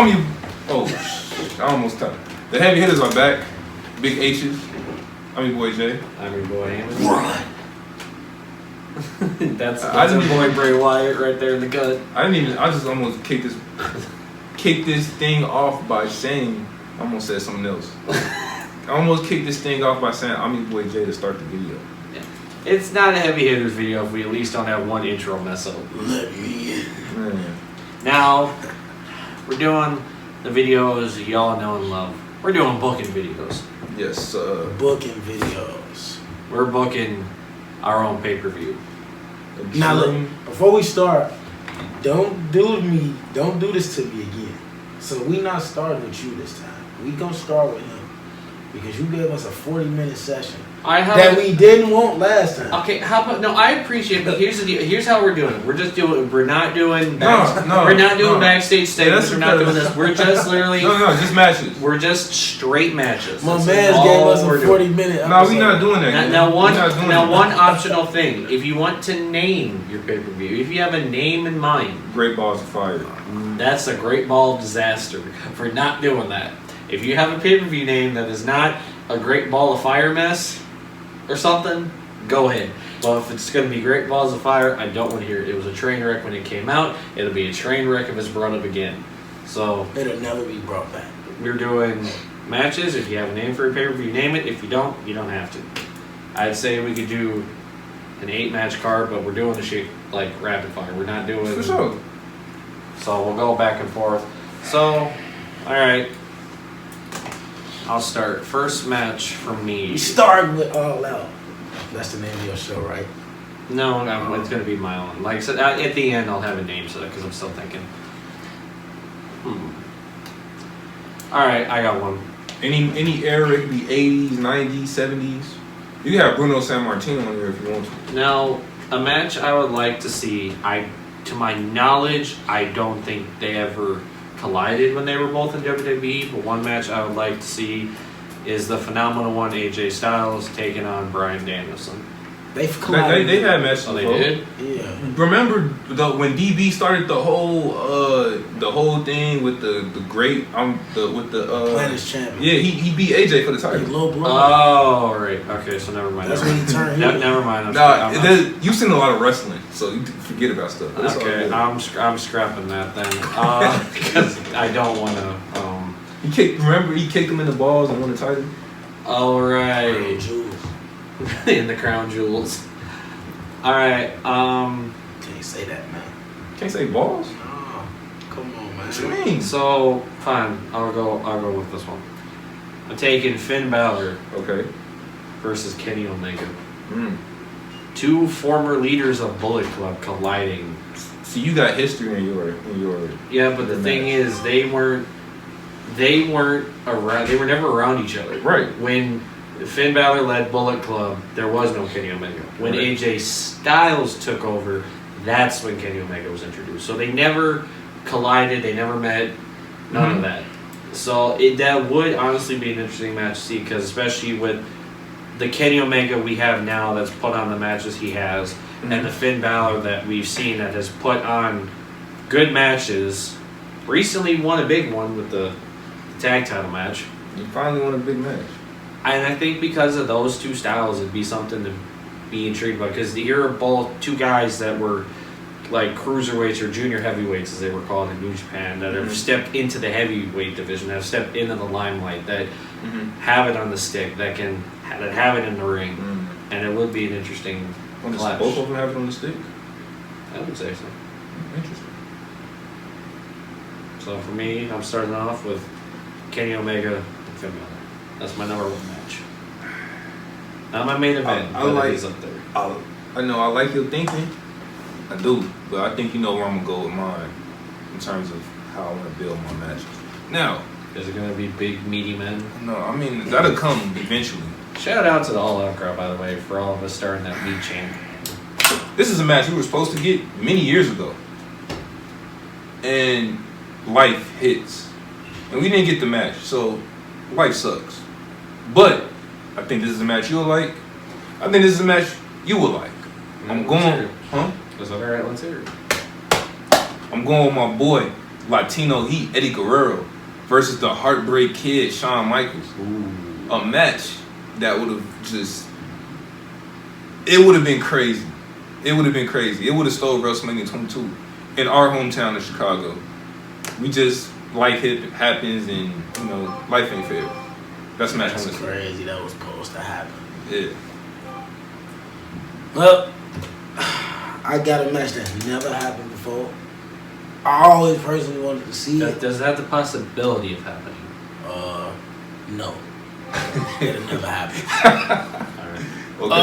Oh, shit. I almost cut. The heavy hitters are back. Big H's. I'm your boy Jay. I'm your boy Amos. That's our boy Bray Wyatt right there in the cut. I just almost kicked this thing off by saying, I almost said something else. I almost kicked this thing off by saying, I'm your boy Jay to start the video. Yeah. It's not a heavy hitters video if we at least don't have one intro mess up. Let me in. Now, we're doing the videos y'all know and love. We're doing booking videos. Yes, Booking videos. We're booking our own pay-per-view. Now look, before we start, don't do this to me again. So we not starting with you this time. We gonna start with him. Because you gave us a 40-minute session that we didn't want last time. Okay, how about no? I appreciate it, but here's the deal. Here's how we're doing it. We're not doing backstage statements. We're not doing this. We're just literally just matches. We're just straight matches. My man gave us a 40-minute. No, we're not doing that. Now one optional thing. If you want to name your pay-per-view, if you have a name in mind, Great Balls of Fire. That's a great ball of disaster for not doing that. If you have a pay-per-view name that is not a Great Ball of Fire mess or something, go ahead. Well, if it's going to be Great Balls of Fire, I don't want to hear it. It was a train wreck when it came out. It'll be a train wreck if it's brought up again. So it'll never be brought back. We're doing matches. If you have a name for a pay-per-view, name it. If you don't have to. I'd say we could do an 8-match card, but we're doing the shit like rapid fire. We're not doing... For sure. So we'll go back and forth. So, all right. I'll start. First match for me. We start with All Out. That's the name of your show, right? No, it's going to be my own. Like I said, at the end, I'll have a name for that because I'm still thinking. All right, I got one. Any era, it could be 80s, 90s, 70s. You can have Bruno Sammartino on here if you want to. Now, a match I would like to see, to my knowledge, I don't think they ever collided when they were both in WWE, but one match I would like to see is the Phenomenal One AJ Styles taking on Bryan Danielson. They've collided. They had matches. Oh, they did? Yeah. Remember when DB started the whole thing with the Planet's champion. Yeah, he beat AJ for the title. Low blow. Oh, right. Okay, so never mind. That's when he turned. Never mind. You've seen a lot of wrestling, so you forget about stuff. Okay, I'm scrapping that then because I don't want to. Remember he kicked him in the balls and won the title. All right. In the crown jewels. All right. Can't say that, man. Can't say balls. Oh, come on, man. What you mean? So fine. I'll go with this one. I'm taking Finn Balor. Okay. Versus Kenny Omega. Two former leaders of Bullet Club colliding. So you got history in your. Yeah, but the thing is, they weren't around. They were never around each other. Right. When Finn Balor led Bullet Club, there was no Kenny Omega. When AJ Styles took over, that's when Kenny Omega was introduced. So they never collided, they never met, none of that. So that would honestly be an interesting match to see, because especially with the Kenny Omega we have now that's put on the matches he has, and the Finn Balor that we've seen that has put on good matches, recently won a big one with the tag title match. You finally won a big match. And I think because of those two styles, it'd be something to be intrigued by. Because you're both two guys that were like cruiserweights or junior heavyweights, as they were called in New Japan, that have stepped into the heavyweight division, have stepped into the limelight, that have it on the stick, that have it in the ring. And it would be an interesting clash. Both of them have it on the stick? I would say so. Interesting. So for me, I'm starting off with Kenny Omega and Finn Balor. That's my number one match. Not my main event, but it is up there. I know, I like your thinking. I do. But I think you know where I'm going to go with mine in terms of how I want to build my matches. Now, is it going to be big, meaty men? No, I mean, that'll come eventually. Shout out to the All Out crowd, by the way, for all of us starting that meat chain. This is a match we were supposed to get many years ago. And life hits. And we didn't get the match, so life sucks. But I think this is a match you'll like. I think this is a match you will like. I'm going... Huh? That's all right, let's hear it. I'm going with my boy, Latino Heat, Eddie Guerrero, versus the Heartbreak Kid, Shawn Michaels. Ooh. A match that would have it would have been crazy. It would have been crazy. It would have stole WrestleMania 22 in our hometown of Chicago. We just, life happens and, you know, life ain't fair. That's a match. That's crazy. That was supposed to happen. Yeah. Well, I got a match that never happened before. I always personally wanted to see it. Does it have the possibility of happening? No. It'll never happen. Alright. Okay.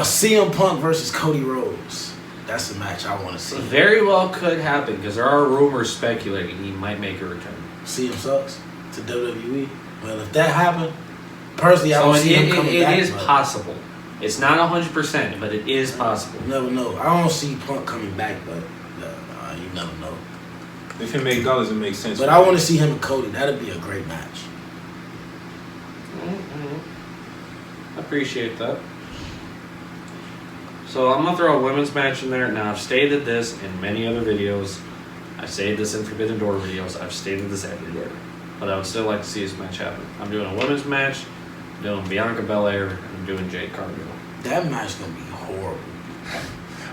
CM Punk versus Cody Rhodes. That's the match I want to see. Very well could happen because there are rumors speculating he might make a return. CM sucks to WWE. Well, if that happened, personally, I don't see him coming back. It is possible. It's not 100%, but it is possible. You never know. I don't see Punk coming back, but you never know. If it makes dollars, it makes sense. But I want to see him and Cody. That'd be a great match. I appreciate that. So I'm going to throw a women's match in there. Now, I've stated this in many other videos. I've stated this in Forbidden Door videos. I've stated this everywhere. But I would still like to see this match happen. I'm doing a women's match. I'm doing Bianca Belair. And I'm doing Jade Cargill. That match going to be horrible.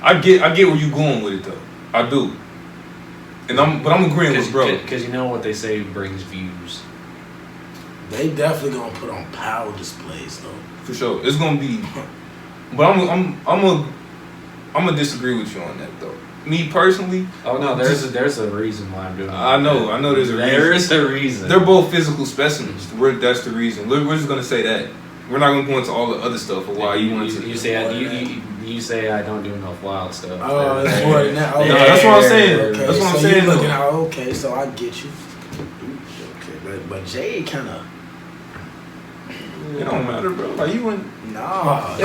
I get where you going with it though. I do. But I'm agreeing with bro. Because you know what they say brings views. They definitely going to put on power displays though. For sure. It's gonna be, but I'm gonna disagree with you on that though. Me personally. Oh no, there's a reason why I'm doing it. I know there's a reason. There is a reason. They're both physical specimens. That's the reason. We're just gonna say that. We're not gonna go into all the other stuff of why you want to. You say I don't do enough wild stuff. Oh, that's more than that. No, that's what I'm saying. Okay, That's what I'm so saying. you're looking out. Okay, so I get you. Okay, but Jade kind of. It don't matter, bro. Are you in? Nah. It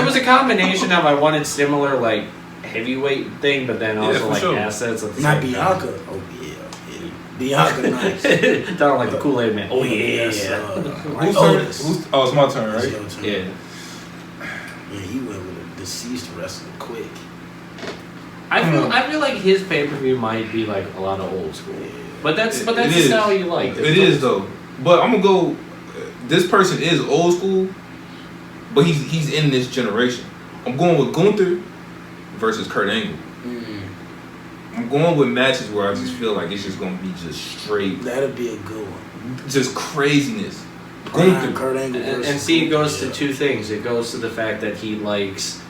was a combination of I wanted similar like heavyweight thing, but then also for like sure. assets at the Not same Bianca. time. Oh yeah. Bianca nice. Don't like the Kool-Aid man. Oh yeah. Yes, like Whose Otis. turn? Oh, it's my turn, It's right? your turn. Yeah. Yeah, you went with a deceased wrestler quick. I feel like his pay-per-view might be like a lot of old school. But that's the is. style you like. It is though. But I'm gonna go. This person is old school, but he's in this generation. I'm going with Gunther versus Kurt Angle. I'm going with matches where I just feel like it's just gonna be just straight. That'd be a good one. Just craziness. Gunther, Kurt Angle And see, it goes to two things. It goes to the fact that he likes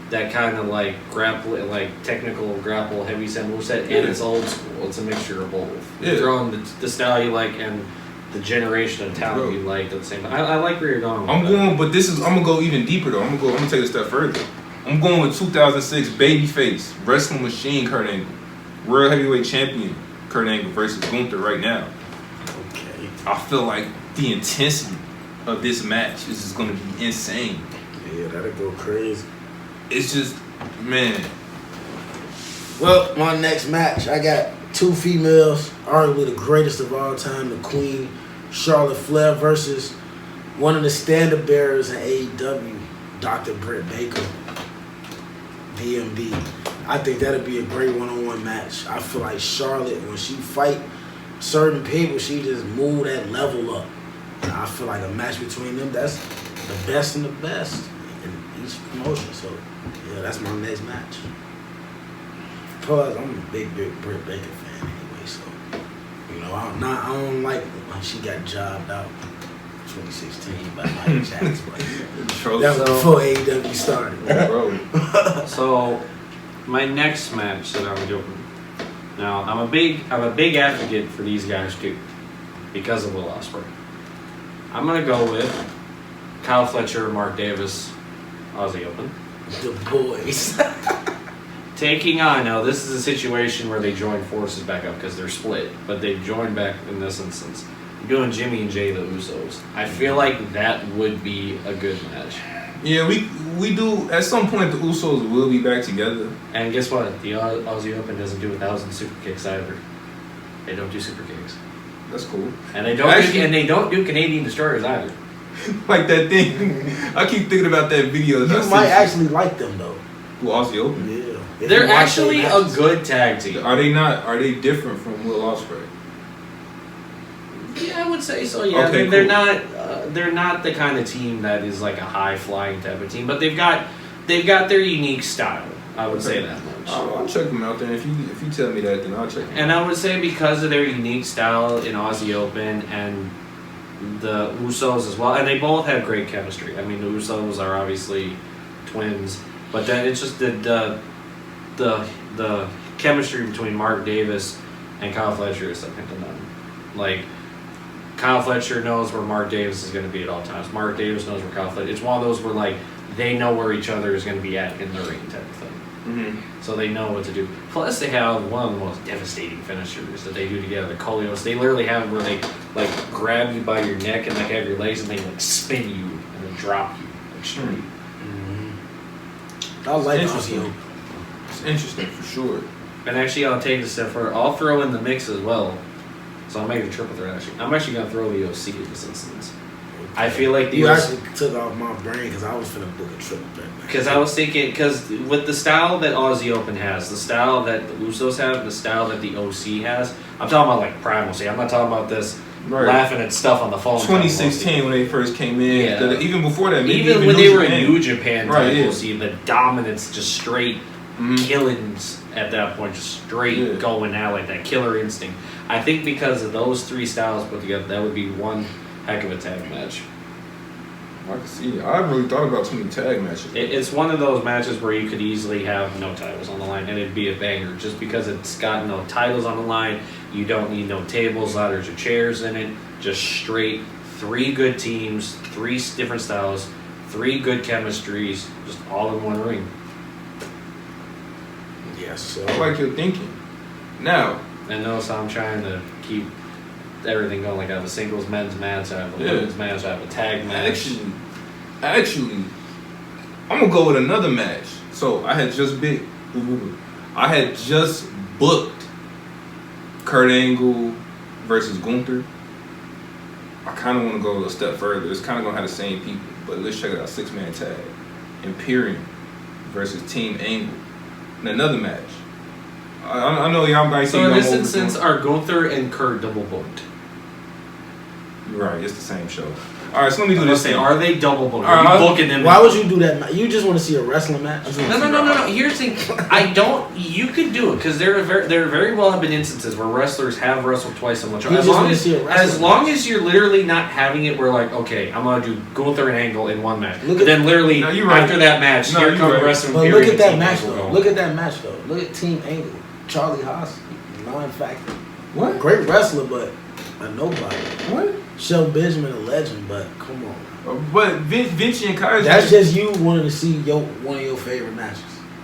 that kind of like grapple, like technical grapple, heavy set moveset, and it's old school. It's a mixture of both. Yeah. You're throwing the style you like and the generation of talent you like at the same time. I like where you're going with that. I'm gonna go even deeper though. I'm gonna take it a step further. I'm going with 2006 babyface wrestling machine Kurt Angle, world heavyweight champion Kurt Angle versus Gunther right now. Okay. I feel like the intensity of this match is just gonna be insane. Yeah, that'll go crazy. It's just, man. Well, my next match, I got two females, arguably the greatest of all time, the Queen, Charlotte Flair versus one of the standard bearers in AEW, Dr. Britt Baker, DMD. I think that'd be a great one-on-one match. I feel like Charlotte, when she fight certain people, she just move that level up. And I feel like a match between them, that's the best and the best in each promotion. So, yeah, that's my next match. Plus, I'm a big Britt Baker fan anyway, so you know I don't like when she got jobbed out 2016 by Michael Jackson. That was before AEW started. Bro. So, my next match that I'm doing. Now, I'm a big advocate for these guys too, because of Will Ospreay. I'm gonna go with Kyle Fletcher, Mark Davis, Aussie Open. The boys. Taking on, now this is a situation where they join forces back up because they're split, but they join back in this instance. Doing Jimmy and Jay the Usos. I feel like that would be a good match. Yeah, we do. At some point, the Usos will be back together. And guess what? The Aussie Open doesn't do 1,000 super kicks either. They don't do super kicks. That's cool. And they don't do Canadian destroyers either. Like that thing. I keep thinking about that video. You might actually like them though. Who, Aussie Open? Yeah. They're actually a good tag team. Are they not? Are they different from Will Ospreay? Yeah, I would say so. Yeah, Okay, they're cool. not. They're not the kind of team that is like a high flying type of team, but they've got their unique style. I would say that much. I'll check them out then. If you tell me that, then I'll check them And out. I would say because of their unique style in Aussie Open and the Usos as well, and they both have great chemistry. I mean, the Usos are obviously twins, but then it's just the chemistry between Mark Davis and Kyle Fletcher is second to none. Like, Kyle Fletcher knows where Mark Davis is going to be at all times. Mark Davis knows where Kyle Fletcher. It's one of those where like they know where each other is going to be at in the ring type of thing. Mm-hmm. So they know what to do. Plus, they have one of the most devastating finishers that they do together, the Coleos. They literally have where they like grab you by your neck and like have your legs and they like spin you and then drop you like straight. I like Interesting. Aussie. It's interesting for sure. And actually, I'll take it a step further. I'll throw in the mix as well. So I'll make it a triple threat. Actually, I'm actually gonna throw the OC in this instance. I feel like the You OC, actually took off my brain because I was finna book a triple threat. because I was thinking, because with the style that Aussie Open has, the style that the Usos have, the style that the OC has, I'm talking about like Primal C. I'm not talking about this Right. laughing at stuff on the phone. 2016 when they first came in. Yeah. Even before that, maybe Even when they were in Japan. New Japan, Right, type yeah. OC, the dominance, just straight Mhm. killings at that point, just straight going out like that killer instinct. I think because of those three styles put together, that would be one heck of a tag match. I can see it. I haven't really thought about too many tag matches. It's one of those matches where you could easily have no titles on the line and it'd be a banger just because it's got no titles on the line. You don't need no tables, ladders, or chairs in it. Just straight three good teams, three different styles, three good chemistries, just all in one ring. Yes, so I like your thinking. Now, And notice how I'm trying to keep everything going. Like I have a singles men's match, I have a Yeah. women's match, I have a tag match. actually, I'm gonna go with another match. So I had just booked Kurt Angle versus Gunther. I kind of want to go a step further. It's kind of gonna have the same people, but let's check it out: 6-man tag, Imperium versus Team Angle, in another match. I know y'all might say So in y'all this over- instance, are Gunther and Kurt double booked? You're right, it's the same show. All right, so let me do Let's this say, thing. are they double booked? All right, Are you booking them? why would you do that? You just want to see a wrestling match? No. Here's the thing. I don't. You could do it because there very well have been instances where wrestlers have wrestled twice on one show. You As just long wanna as, see a wrestling as long as you're literally not having it where like, okay, I'm gonna do Gunther and Angle in one match, Look but at- then literally No, you're right. after that match, No, here you're comes right. wrestling. But Imperium look at and that Team match Angle though. going. Look at that match though. Look at Team Angle. Charlie Haas, non-factor. What? Great wrestler, but a nobody. What? Shelton Benjamin, a legend, but come on. But Vinci and Kaiser. That's just you wanting to see one of your favorite matches.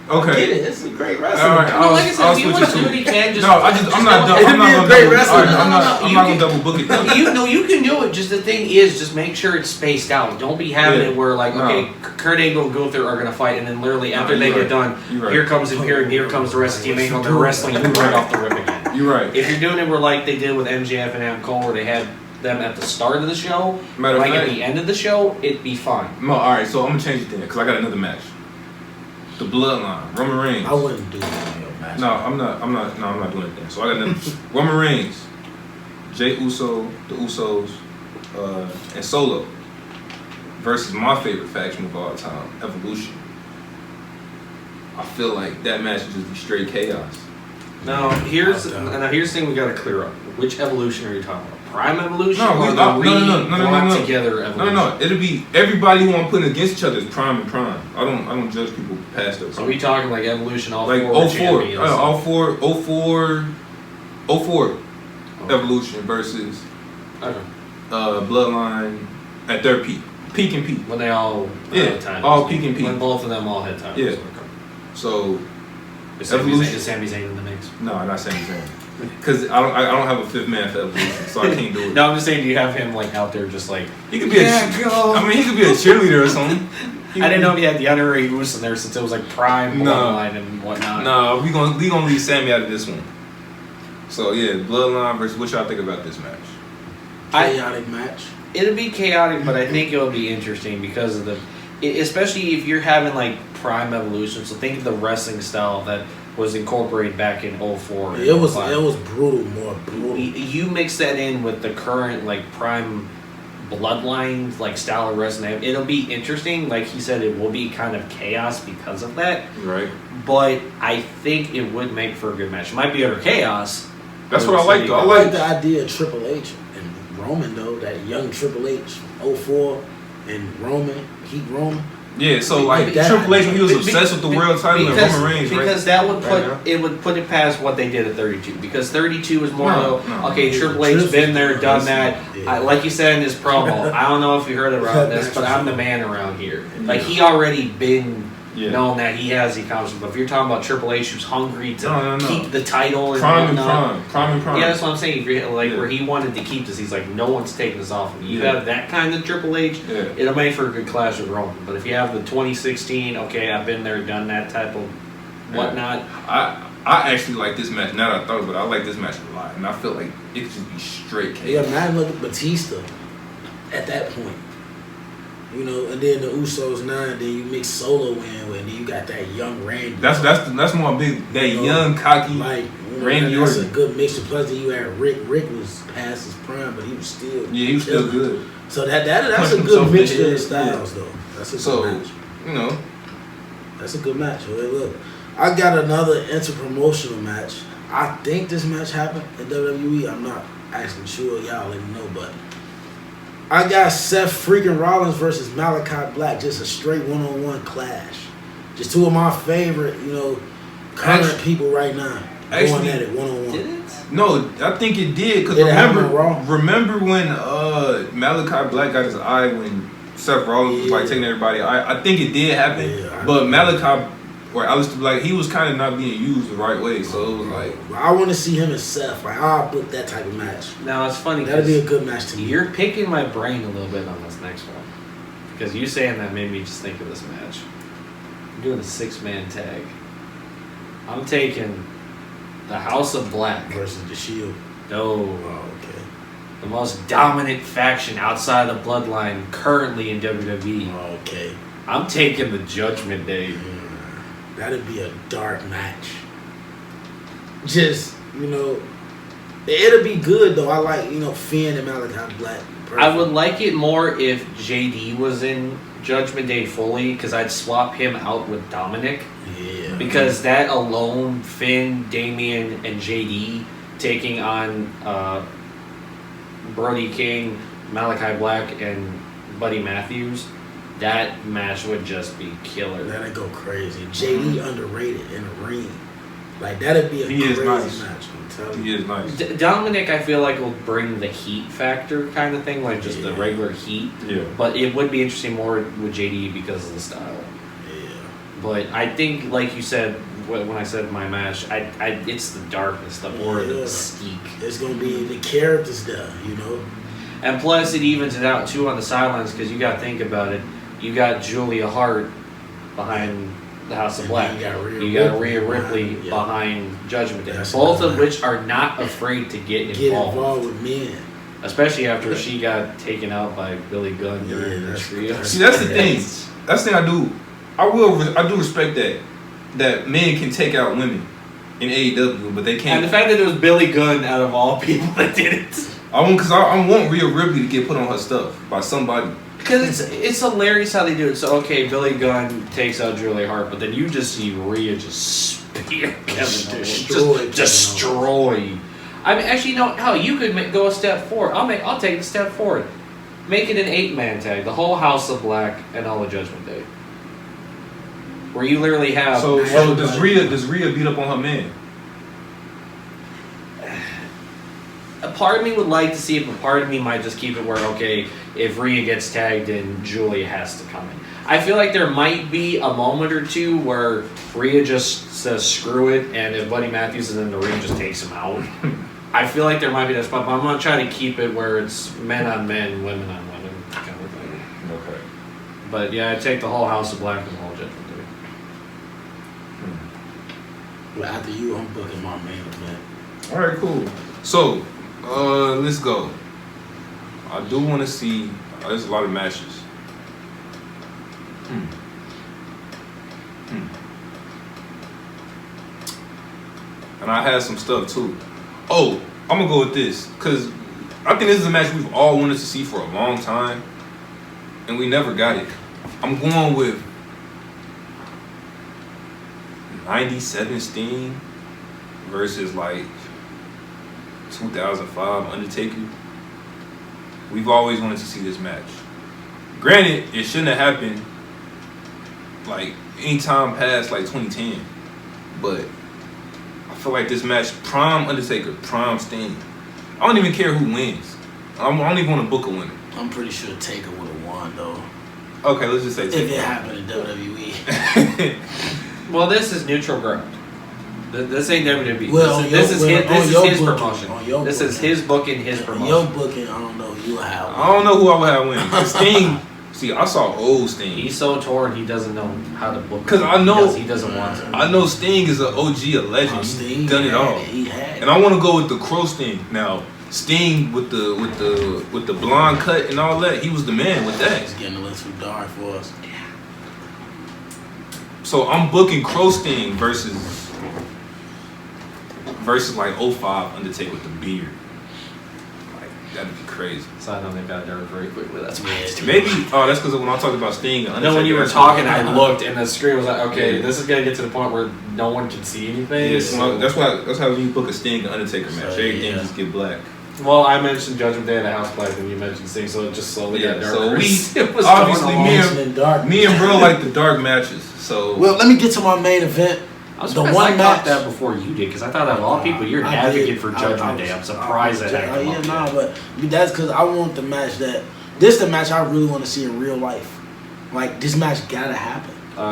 okay. I get it. It's a great wrestler. All right, Well, like I said, I'll if you switch want to it do it, you can. Just, No, I'm not don't- double. I'm It'd not be a gonna great double. wrestler. All right, I'm No, not you gonna can- double book it. You can do it. Just the thing is, just make sure it's spaced out. Don't be having Yeah. it where like, No. okay, Kurt Angle and Gunther are gonna fight, and then literally No, after they you're get right. done, You're right. here comes Imperium, here comes the rest of Team Angle, they're wrestling right off the rip again. You're right. If you're doing it where like they did with MJF and Adam Cole, where they had them at the start of the show, Matter of like at fact- the end of the show, it'd be fine. No, all right. So I'm gonna change it then, cause I got another match. The Bloodline, Roman Reigns. I wouldn't do that in your match. No, I'm not doing it then. So I got another Roman Reigns, Jey Uso, the Usos, and Solo versus my favorite faction of all time, Evolution. I feel like that match would just be straight chaos. Now here's the thing we gotta clear up. Which evolution are you talking about? Prime evolution No, or no, the no. together evolution? No. It'll be everybody who I'm putting against each other is prime and prime. I don't judge people past that. So we talking like evolution all Like four 04, champions? all four Evolution versus Okay. Bloodline at their peak and peak. When they all Yeah, had titles. all peak and peak. When both of them all had titles. Yeah. Okay. So Is Sami Evolution. Zayn in the mix? no, not Sami Zayn, because I don't have a fifth man for Evolution, so I can't do it. No, I'm just saying, do you have him like out there just like? He could be he could be a cheerleader or something. I didn't know if he had the honorary goose in there since it was like prime No. bloodline and whatnot. No, we gonna leave Sammy out of this one. So yeah, Bloodline versus what y'all think about this match? Chaotic match. It'll be chaotic, but I think it'll be interesting because of especially if you're having like Prime Evolution. So think of the wrestling style that was incorporated back in 04. It was brutal, more brutal. You mix that in with the current like Prime Bloodline like style of wrestling. It'll be interesting. Like he said, it will be kind of chaos because of that. Right. But I think it would make for a good match. It might be utter chaos. That's what I like though. I like the idea of Triple H and Roman though. That young Triple H, 04, and Roman, Roman. Yeah, so like Triple H when he was obsessed with the world title and Roman Reigns, right? Because that would put it past what they did at 32. Because 32 is more Triple H been there, done that. Yeah. Like you said in his promo, I don't know if you heard about this, but I'm the man around here. Like he already been known that he has the accomplishment. But if you're talking about Triple H who's hungry to keep the title and prime. Yeah, that's what I'm saying. Like where he wanted to keep this, he's like, no one's taking this off of me. You have that kind of Triple H, it'll make for a good clash with Roman. But if you have the 2016, okay, I've been there, done that type of whatnot. I actually like this match. Now that I thought about it, I like this match a lot, and I feel like it could just be straight chaos. Yeah, man, look at Batista at that point. You know, and then the Usos now, and then you mix Solo in with, and then you got that young Randy. That's more big. That young, cocky Randy Orton. That's a good mixture. Plus, then you had Rick. Rick was past his prime, but he was still he was still good. So that's a good mixture of styles, though. That's a good match. You know, that's a good match. Hey, look, I got another inter-promotional match. I think this match happened in WWE. I'm not actually sure. Y'all let me know, but I got Seth freaking Rollins versus Malachi Black. Just a straight one-on-one clash. Just two of my favorite, current people right now going at it one-on-one. Did it? No, I think it did. Because remember when Malachi Black got his eye when Seth Rollins was like taking everybody? I think it did happen. Yeah, but Malachi or Aleister Black, he was kind of not being used the right way. So it was like, I want to see him and Seth. Like, I'll book that type of match. Now it's funny. That'd be a good match to me. You're picking my brain a little bit on this next one because you saying that made me just think of this match. I'm doing a 6-man tag. I'm taking the House of Black versus the Shield. No. Oh, okay. The most dominant faction outside the bloodline currently in WWE. Oh, okay. I'm taking the Judgment Day. That'd be a dark match. Just, it'll be good though. I like, Finn and Malachi Black. Perfect. I would like it more if JD was in Judgment Day fully because I'd swap him out with Dominic. Yeah. Because that alone, Finn, Damian, and JD taking on Brody King, Malachi Black, and Buddy Matthews, that match would just be killer. That'd go crazy. JD underrated in the ring. Like, that'd be a crazy match. I'm telling you. He is nice. Dominic, I feel like, will bring the heat factor kind of thing, like just the regular heat. Yeah. But it would be interesting more with JD because of the style. Yeah. But I think, like you said, when I said my match, it's the darkness, the aura, the mystique. It's going to be the characters there, And plus, it evens it out, too, on the sidelines, because you got to think about it. You got Julia Hart behind the House of Black. You got Rhea Ripley behind Judgment Day. Both of which are not afraid to get involved with men. Especially after she got taken out by Billy Gunn during the trio. See, that's the thing. That's the thing I do. I do respect that men can take out women in AEW, but they can't. And the fact that it was Billy Gunn out of all people that did it. I want Rhea Ripley to get put on her stuff by somebody. Because it's hilarious how they do it. So, okay, Billy Gunn takes out Julia Hart, but then you just see Rhea just spear Kevin Owens. Destroy. I mean, actually, hell, you could go a step forward. I'll take a step forward. Make it an 8-man tag. The whole House of Black and all of Judgment Day. Where you literally have... So does Rhea beat up on her man? A part of me would like to see it, but part of me might just keep it where, okay, if Rhea gets tagged in, Julia has to come in. I feel like there might be a moment or two where Rhea just says screw it, and if Buddy Matthews is in the ring, just takes him out. I feel like there might be that spot, but I'm going to try to keep it where it's men on men, women on women kind of thing. Okay. But yeah, I take the whole House of Black and the whole Judgment Day. Well, after you, I'm booking my main event. All right, cool. So, let's go. I do want to see. There's a lot of matches. And I had some stuff too. Oh, I'm gonna go with this because I think this is a match we've all wanted to see for a long time, and we never got it. I'm going with 97 Sting versus like 2005 Undertaker. We've always wanted to see this match. Granted, it shouldn't have happened like any time past like 2010, but I feel like this match, prime Undertaker, prime Sting. I don't even care who wins. I don't even want to book a winner. I'm pretty sure Taker would have won though. Okay, let's just say If Taker. it happened in WWE. Well, this is neutral ground. This ain't WWE. Well, this is his booking, promotion. This is his booking, his promotion. Your booking, I don't know who you have. I don't know who I would have win. 'Cause Sting, see, I saw old Sting. He's so torn, he doesn't know how to book. 'Cause I know- he doesn't want to. I know Sting is an OG, a legend. Sting He's done it all. He had. And I want to go with the Crow Sting. Now, Sting with the blonde cut and all that, he was the man with that. It's getting a little too dark for us. So I'm booking Crow Sting versus like 05 Undertaker with the beard. Like that'd be crazy. So I know they got there very quickly. That's Maybe that's because when I talked about Sting and Undertaker. No, when you were that's talking, why- I looked and the screen was like, okay, Yeah. this is gonna get to the point where no one can see anything. Yeah, so that's how when you book a Sting and Undertaker match, So, everything yeah. just get black. Well, I mentioned Judgment Day at the House Party when you mentioned Sting, so it just slowly got darker. So It was obviously going along. me and bro like the dark matches. So Well, let me get to my main event. I was The surprised one I caught match- that before you did, because I thought out of all people, you're an I advocate did. for I Judgment was- Day. I'm surprised that I came up. nah, but that's because I want the match this the match I really want to see in real life. Like, this match gotta happen.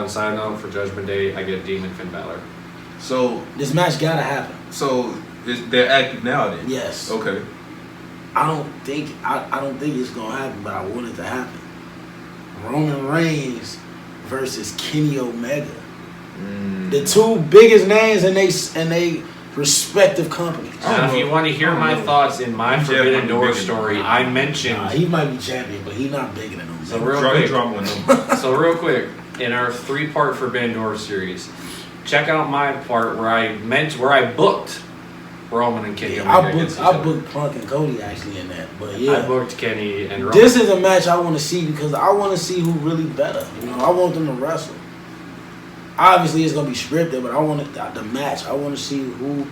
Side note, for Judgment Day, I get Demon Finn Balor. so This match gotta happen. they're active now then. Yes. Okay. I don't think it's gonna happen, but I want it to happen. Roman Reigns versus Kenny Omega. The two biggest names in they respective companies. Now, if you want to hear my thoughts in my MJF Forbidden might be Door bigger than story, him. I mentioned. He might be champion, but he's not bigger than him. So real quick, So real quick, in our 3-part Forbidden Door series, check out my part where I booked Roman and Kenny Omega against each I other. booked Punk and Cody actually in that, but yeah. I booked Kenny and Roman. This is a match I want to see because I want to see who really better. You know, I want them to wrestle. Obviously, it's gonna be scripted, but I want the match. I want to see who.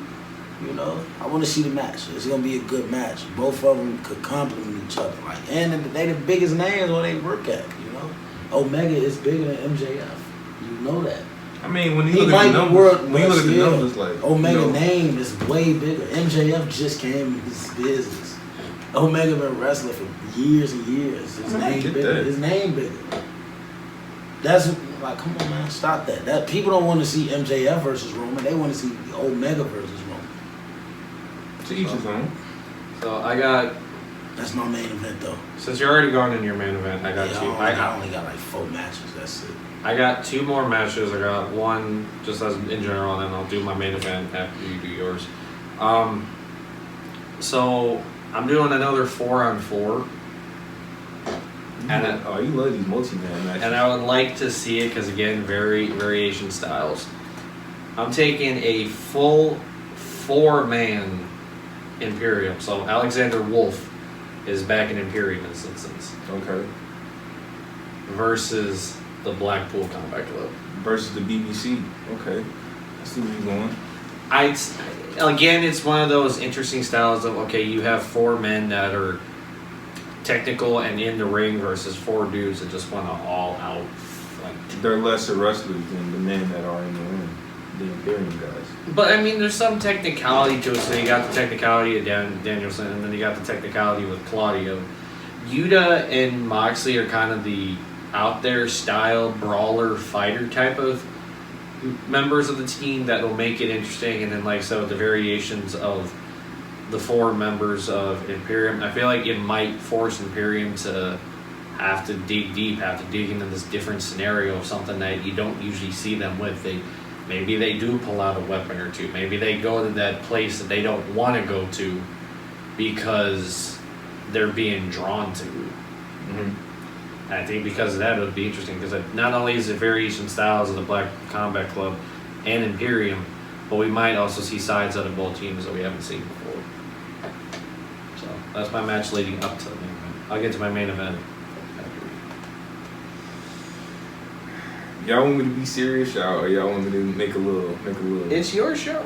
You know, I want to see the match. It's gonna be a good match. Both of them could complement each other. Like, and they the biggest names where they work at. You know, Omega is bigger than MJF. You know that. I mean, when you He look might at the be numbers, world when you look at the best, numbers, like Omega you know, name is way bigger. MJF just came in his business. Omega been wrestling for years and years. His I name get bigger. that. His name bigger. That's like, come on, man, stop that. That people don't want to see MJF versus Roman. They want to see Omega versus Roman. to each his own. So I got. That's my main event, though. Since you're already going in your main event, I got Yeah, two. I only got like 4 matches. That's it. I got 2 more matches. I got one just as in general, and then I'll do my main event after you do yours. So I'm doing another 4-on-4, and You love these multi-man matches. and I would like to see it because again, variation styles. I'm taking a full 4-man Imperium. So Alexander Wolf is back in Imperium in this instance Okay. versus the Blackpool Combat Club. Versus the BBC. Okay. I see where you're going. Again, it's one of those interesting styles of, okay, you have 4 men that are technical and in the ring versus 4 dudes that just want to all out fight. They're lesser wrestlers than the men that are in the ring, the Imperium guys. But I mean, there's some technicality to it. So you got the technicality of Danielson, and then you got the technicality with Claudio. Yuta and Moxley are kind of the out there style brawler fighter type of members of the team that will make it interesting. And then, like, so the variations of the 4 members of Imperium, I feel like it might force Imperium to have to dig deep, have to dig into this different scenario of something that you don't usually see them with. Maybe they do pull out a weapon or two. Maybe they go to that place that they don't want to go to because they're being drawn to. Mm-hmm. I think because of that, it would be interesting because not only is it variation styles of the Black Combat Club and Imperium, but we might also see sides out of both teams that we haven't seen before. So that's my match leading up to the main event. I'll get to my main event. Y'all want me to be serious, or y'all want me to make a little? It's your show.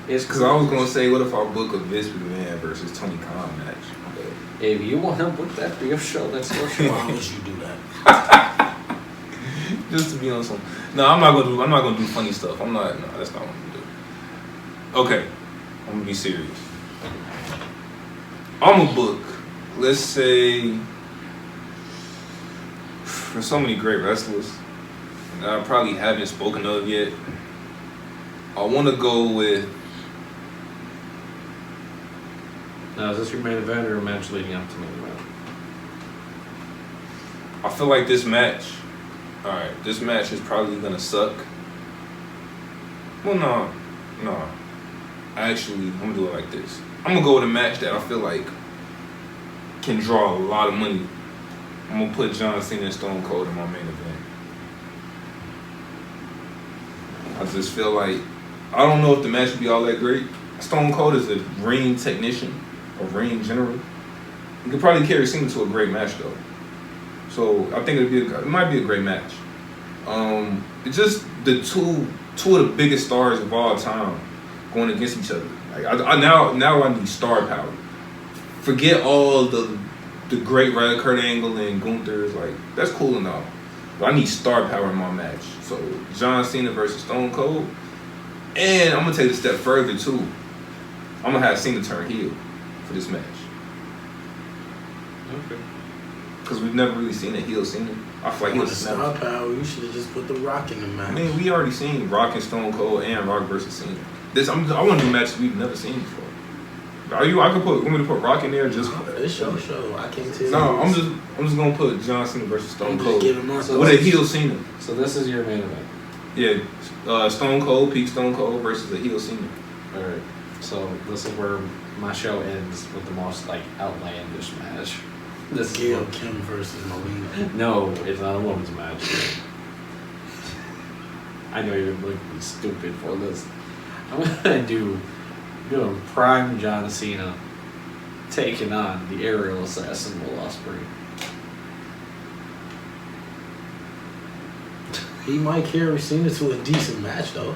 It's because I was gonna say, what if I book a Vince McMahon versus Tony Khan match? If you want to book that for your show, that's your show. Why would you do that? Just to be on some. No, I'm not gonna do funny stuff. No, that's not what I'm gonna do. Okay, I'm gonna be serious. I'm gonna book. Let's say there's so many great wrestlers that I probably haven't spoken of yet. I want to go with. Now, is this your main event or a match leading up to main event? I feel like this match. Alright, this match is probably gonna suck. Well, no. Actually, I'm gonna do it like this. I'm gonna go with a match that I feel like can draw a lot of money. I'm gonna put John Cena and Stone Cold in my main event. I just feel like I don't know if the match would be all that great. Stone Cold is a ring technician, a ring general. He could probably carry Cena to a great match though. So I think it might be a great match. It's just the two of the biggest stars of all time going against each other. Like now I need star power. Forget all the great Kurt Angle and Gunther's, like that's cool and all, but I need star power in my match. So John Cena versus Stone Cold, and I'm gonna take it a step further too. I'm gonna have Cena turn heel for this match. Okay. Because we've never really seen a heel Cena. I feel like he was star power. You should have just put the Rock in the match. I mean, we already seen Rock and Stone Cold and Rock versus Cena. I want to do matches we've never seen before. Want me to put Rock in there just? It's your show. I can't tell. No, I'm just gonna put John Cena versus Stone Cold with a heel Cena. So this is your main event. Yeah, Stone Cold, peak Stone Cold versus a heel Cena. All right. So this is where my show ends with the most like outlandish match. This Gail Kim versus Melina. No, it's not a women's match. I know you're looking stupid for this. I'm gonna do prime John Cena taking on the aerial assassin Will Ospreay. He might carry Cena to a decent match though.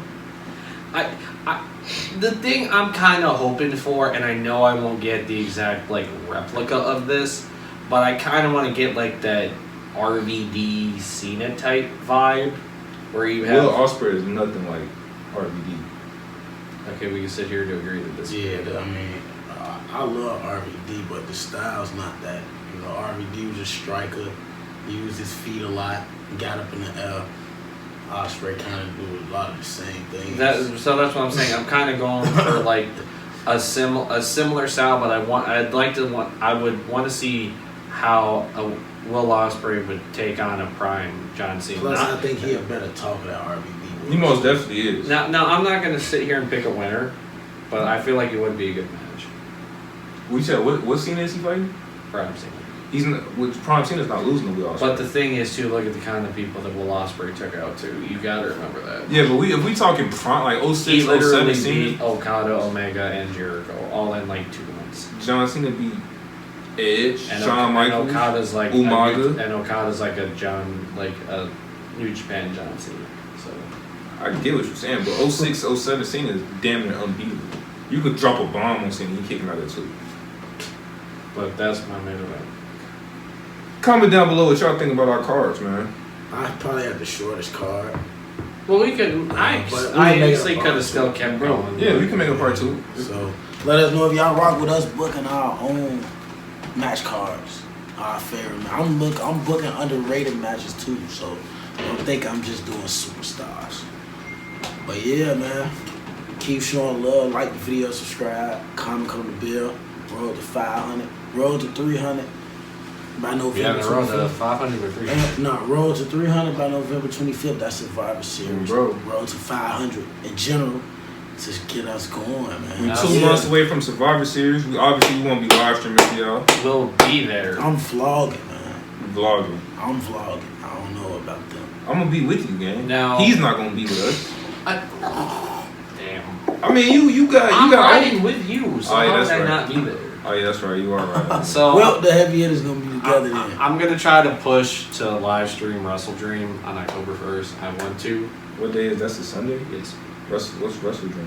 The thing I'm kind of hoping for, and I know I won't get the exact like replica of this, but I kind of want to get like that RVD Cena type vibe, where you have. Will Ospreay is nothing like RVD. Okay, we can sit here to agree that this. Yeah, I mean, I love RVD, but the style's not that. You know, RVD was a striker. He used his feet a lot. Got up in the air. Ospreay kind of do a lot of the same things. So that's what I'm saying. I'm kind of going for like a similar style, but I would want to see how Will Ospreay would take on a prime John Cena. Plus, I think he a better talker than RVD. He most definitely is. Now I'm not going to sit here and pick a winner, but I feel like it would be a good match. We said what Cena is he fighting? Prime Cena. He's with Prime Cena's not losing to Will Ospreay. But the thing is, too, look at the kind of people that Will Ospreay took out too. You got to remember that. Yeah, but if we talking prime like 06, he literally 07 beat Cena, Okada, Omega, and Jericho all in like 2 months. John Cena beat Edge, And Shawn Michaels, and Okada's like Umaga. and Okada's like a New Japan John Cena. So I get what you're saying, but 06, 07 Cena is damn near unbeatable. You could drop a bomb on Cena, you kick him out of 2. but that's my main event. Comment down below what y'all think about our cards, man. I probably have the shortest card. Well, we could. I but honestly could have still kept going. Yeah, we can make a part 2. So let us know if y'all rock with us booking our own match cards. Our favorite. I'm booking underrated matches too. So don't think I'm just doing superstars. But yeah, man. Keep showing love. Like the video, subscribe, comment on the bell. Road to 500. Road to 300. By November 25th. Road to 500 or 300? No, road to 300 by November 25th. That's Survivor Series. Bro. Road to 500 in general to get us going, man. We're 2 months away from Survivor Series. We won't be live streaming for y'all. We'll be there. I'm vlogging, man. Vlogging. I'm vlogging. I don't know about them. I'm gonna be with you, gang. No. He's not gonna be with us. Damn. I mean, you got. I'm got. riding with you, so Oh, yeah, how that's would I right. not be there? Oh yeah, that's right. You are right. So Well, the heavy hitters gonna be together then. I'm gonna try to push to live stream Wrestle Dream on October 1st. I want to. What day is that? The Sunday? It's What's Wrestle Dream?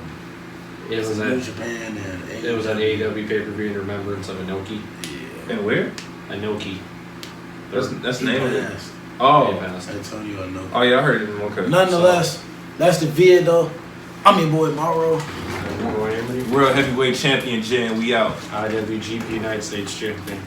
it was New at Japan and it was at AEW pay-per-view in remembrance of Inoki. Yeah. And where? Inoki. That's the He name of it. passed. They Oh. passed. Antonio Inoki. Oh yeah, I heard it. Okay. Nonetheless, that's the vid though. I'm your boy Mauro. Roy Emery, World Heavyweight Champion Jay, and we out. IWGP United States Champion.